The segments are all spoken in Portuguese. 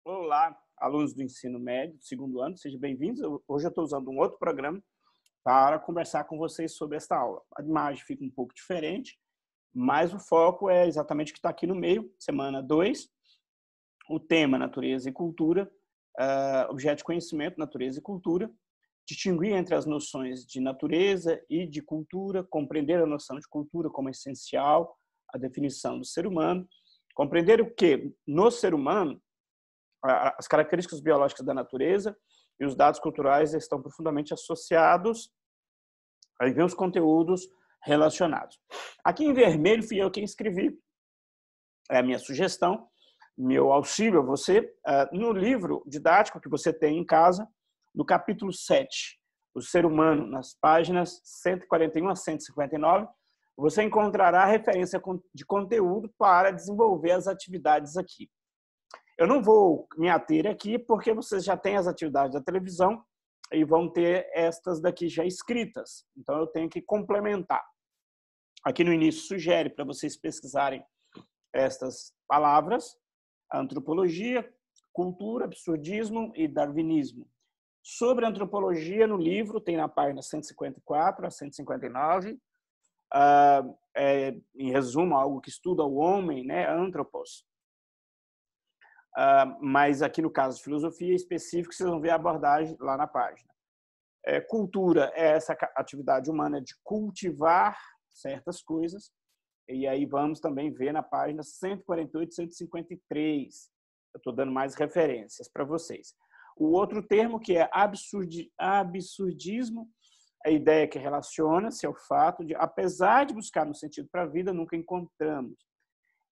Olá, alunos do ensino médio, segundo ano, sejam bem-vindos. Hoje eu estou usando um outro programa para conversar com vocês sobre esta aula. A imagem fica um pouco diferente, mas o foco é exatamente o que está aqui no meio, semana 2, o tema natureza e cultura, objeto de conhecimento, natureza e cultura, distinguir entre as noções de natureza e de cultura, compreender a noção de cultura como essencial, a definição do ser humano, compreender o que no ser humano as características biológicas da natureza e os dados culturais estão profundamente associados. Aí vem os conteúdos relacionados. Aqui em vermelho fui eu quem escrevi, é a minha sugestão, meu auxílio a você, no livro didático que você tem em casa, no capítulo 7, o ser humano, nas páginas 141 a 159, você encontrará referência de conteúdo para desenvolver as atividades aqui. Eu não vou me ater aqui porque vocês já têm as atividades da televisão e vão ter estas daqui já escritas. Então, eu tenho que complementar. Aqui no início sugere para vocês pesquisarem estas palavras: antropologia, cultura, absurdismo e darwinismo. Sobre antropologia, no livro, tem na página 154 a 159, em resumo, algo que estuda o homem, né, antropos. Mas aqui no caso de filosofia específico, vocês vão ver a abordagem lá na página. Cultura é essa atividade humana de cultivar certas coisas, e aí vamos também ver na página 148 e 153. Eu estou dando mais referências para vocês. O outro termo, que é absurdismo, a ideia que relaciona-se ao fato de, apesar de buscar um sentido para a vida, nunca encontramos.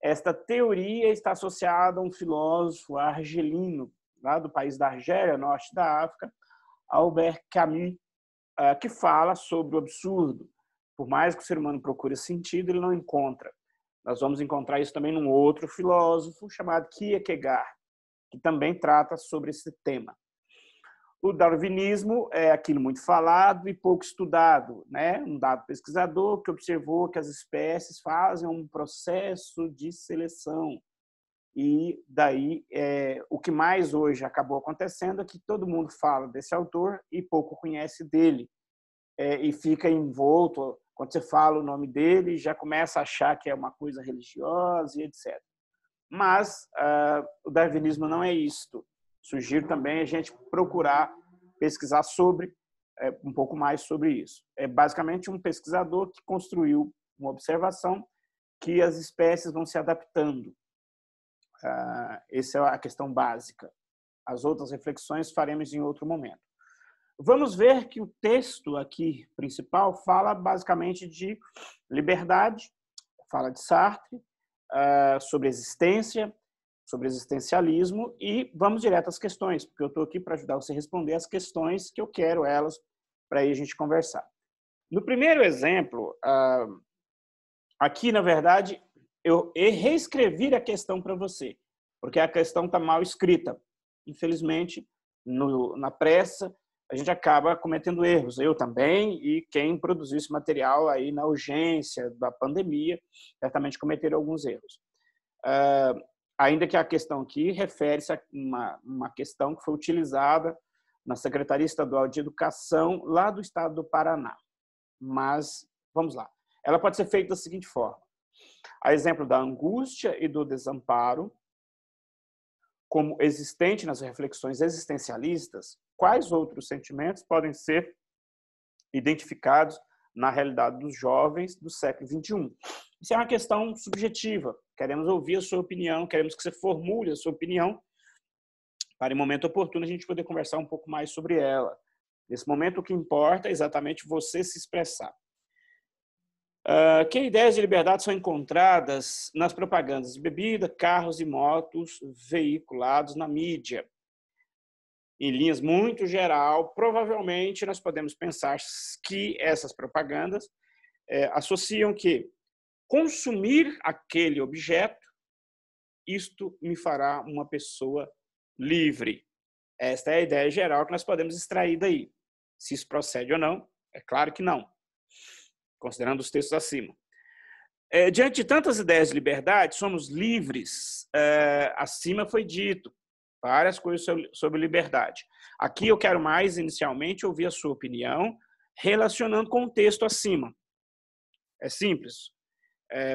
Esta teoria está associada a um filósofo argelino, lá do país da Argélia, norte da África, Albert Camus, que fala sobre o absurdo. Por mais que o ser humano procure sentido, ele não encontra. Nós vamos encontrar isso também num outro filósofo chamado Kierkegaard, que também trata sobre esse tema. O darwinismo é aquilo muito falado e pouco estudado, né? Um dado pesquisador que observou que as espécies fazem um processo de seleção. E daí, o que mais hoje acabou acontecendo é que todo mundo fala desse autor e pouco conhece dele. E fica envolto, quando você fala o nome dele, já começa a achar que é uma coisa religiosa e etc. Mas o darwinismo não é isto. Sugiro também a gente procurar pesquisar sobre, um pouco mais sobre isso. É basicamente um pesquisador que construiu uma observação que as espécies vão se adaptando. Essa é a questão básica. As outras reflexões faremos em outro momento. Vamos ver que o texto aqui principal fala basicamente de liberdade, fala de Sartre, sobre existência, sobre existencialismo, e vamos direto às questões, porque eu estou aqui para ajudar você a responder as questões que eu quero elas, para aí a gente conversar. No primeiro exemplo, aqui, na verdade, eu reescrevi a questão para você, porque a questão está mal escrita. Infelizmente, na pressa, a gente acaba cometendo erros. Eu também, e quem produziu esse material aí na urgência da pandemia, certamente cometeram alguns erros. Ainda que a questão aqui refere-se a uma questão que foi utilizada na Secretaria Estadual de Educação, lá do estado do Paraná. Mas, vamos lá. Ela pode ser feita da seguinte forma. A exemplo da angústia e do desamparo, como existente nas reflexões existencialistas, quais outros sentimentos podem ser identificados na realidade dos jovens do século XXI? Isso é uma questão subjetiva. Queremos ouvir a sua opinião, queremos que você formule a sua opinião para, em momento oportuno, a gente poder conversar um pouco mais sobre ela. Nesse momento, o que importa é exatamente você se expressar. Que ideias de liberdade são encontradas nas propagandas de bebida, carros e motos veiculados na mídia? Em linhas muito geral, provavelmente nós podemos pensar que essas propagandas associam que consumir aquele objeto, isto me fará uma pessoa livre. Esta é a ideia geral que nós podemos extrair daí. Se isso procede ou não, é claro que não, considerando os textos acima. Diante de tantas ideias de liberdade, somos livres. Acima foi dito, Várias coisas sobre liberdade. Aqui eu quero mais, inicialmente, ouvir a sua opinião relacionando com o texto acima. É simples.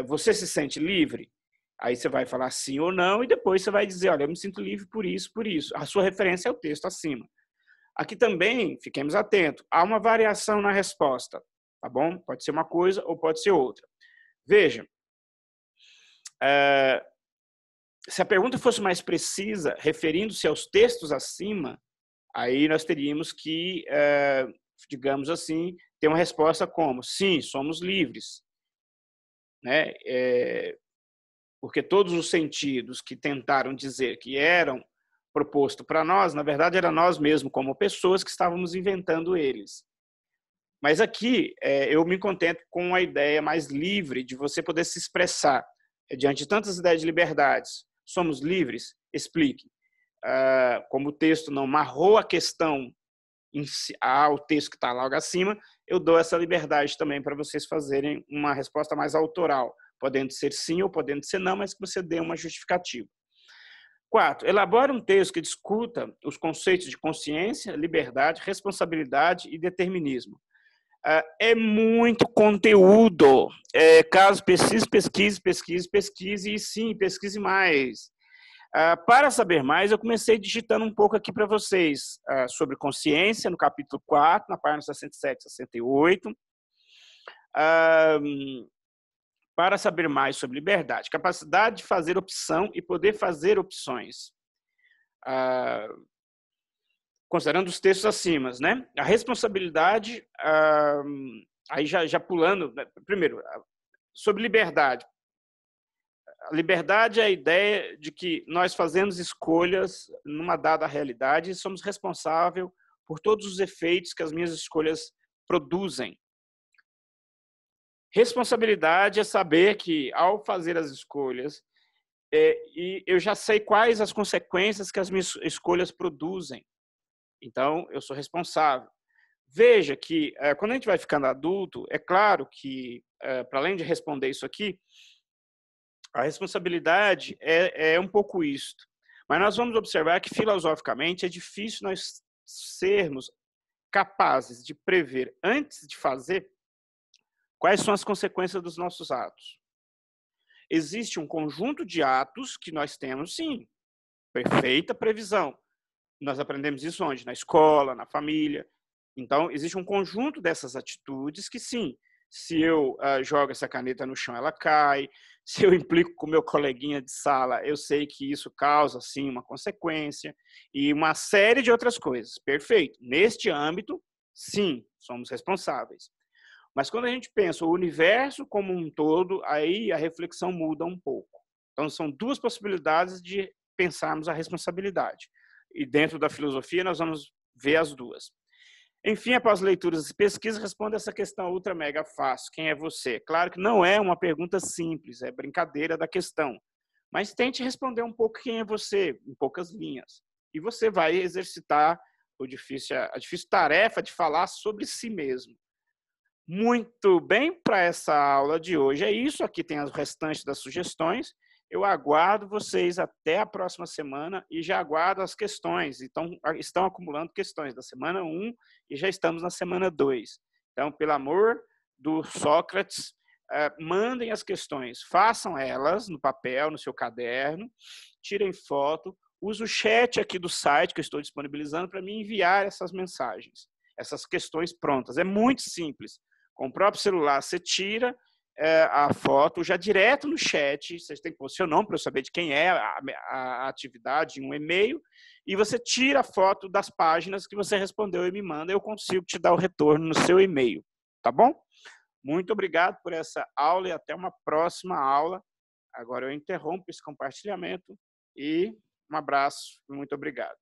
Você se sente livre? Aí você vai falar sim ou não e depois você vai dizer, olha, eu me sinto livre por isso, por isso. A sua referência é o texto acima. Aqui também, fiquemos atentos, há uma variação na resposta, tá bom? Pode ser uma coisa ou pode ser outra. Veja, se a pergunta fosse mais precisa, referindo-se aos textos acima, aí nós teríamos que, digamos assim, ter uma resposta como, sim, somos livres. Né? Porque todos os sentidos que tentaram dizer que eram propostos para nós, na verdade, era nós mesmos, como pessoas, que estávamos inventando eles. Mas aqui, eu me contento com a ideia mais livre de você poder se expressar diante de tantas ideias de liberdades. Somos livres? Explique. Como o texto não marrou a questão ao texto que está logo acima, eu dou essa liberdade também para vocês fazerem uma resposta mais autoral, podendo ser sim ou podendo ser não, mas que você dê uma justificativa. 4. Elabore um texto que discuta os conceitos de consciência, liberdade, responsabilidade e determinismo. É muito conteúdo. Caso pesquise, e sim, pesquise mais. Para saber mais, eu comecei digitando um pouco aqui para vocês sobre consciência, no capítulo 4, na página 67 e 68. Para saber mais sobre liberdade, capacidade de fazer opção e poder fazer opções. Considerando os textos acima, né? A responsabilidade, aí já pulando, primeiro, sobre liberdade. A liberdade é a ideia de que nós fazemos escolhas numa dada realidade e somos responsáveis por todos os efeitos que as minhas escolhas produzem. Responsabilidade é saber que, ao fazer as escolhas, e eu já sei quais as consequências que as minhas escolhas produzem. Então, eu sou responsável. Veja que, quando a gente vai ficando adulto, é claro que, para além de responder isso aqui, a responsabilidade é um pouco isto. Mas nós vamos observar que, filosoficamente, é difícil nós sermos capazes de prever, antes de fazer, quais são as consequências dos nossos atos. Existe um conjunto de atos que nós temos, sim, perfeita previsão. Nós aprendemos isso onde? Na escola, na família. Então, existe um conjunto dessas atitudes que, sim, se eu jogo essa caneta no chão, ela cai. Se eu implico com o meu coleguinha de sala, eu sei que isso causa, sim, uma consequência. E uma série de outras coisas. Perfeito. Neste âmbito, sim, somos responsáveis. Mas quando a gente pensa o universo como um todo, aí a reflexão muda um pouco. Então, são duas possibilidades de pensarmos a responsabilidade. E dentro da filosofia, nós vamos ver as duas. Enfim, após leituras e pesquisas, responda essa questão ultra mega fácil. Quem é você? Claro que não é uma pergunta simples, é brincadeira da questão. Mas tente responder um pouco quem é você, em poucas linhas. E você vai exercitar a difícil tarefa de falar sobre si mesmo. Muito bem, para essa aula de hoje é isso. Aqui tem as restantes das sugestões. Eu aguardo vocês até a próxima semana e já aguardo as questões. Então, estão acumulando questões da semana 1 e já estamos na semana 2. Então, pelo amor do Sócrates, mandem as questões, façam elas no papel, no seu caderno, tirem foto, use o chat aqui do site que eu estou disponibilizando para me enviar essas mensagens, essas questões prontas. É muito simples. Com o próprio celular, você tira a foto já direto no chat, você tem que pôr seu nome para eu saber de quem é a atividade, um e-mail, e você tira a foto das páginas que você respondeu e me manda, eu consigo te dar o retorno no seu e-mail, tá bom? Muito obrigado por essa aula e até uma próxima aula. Agora eu interrompo esse compartilhamento e um abraço e muito obrigado.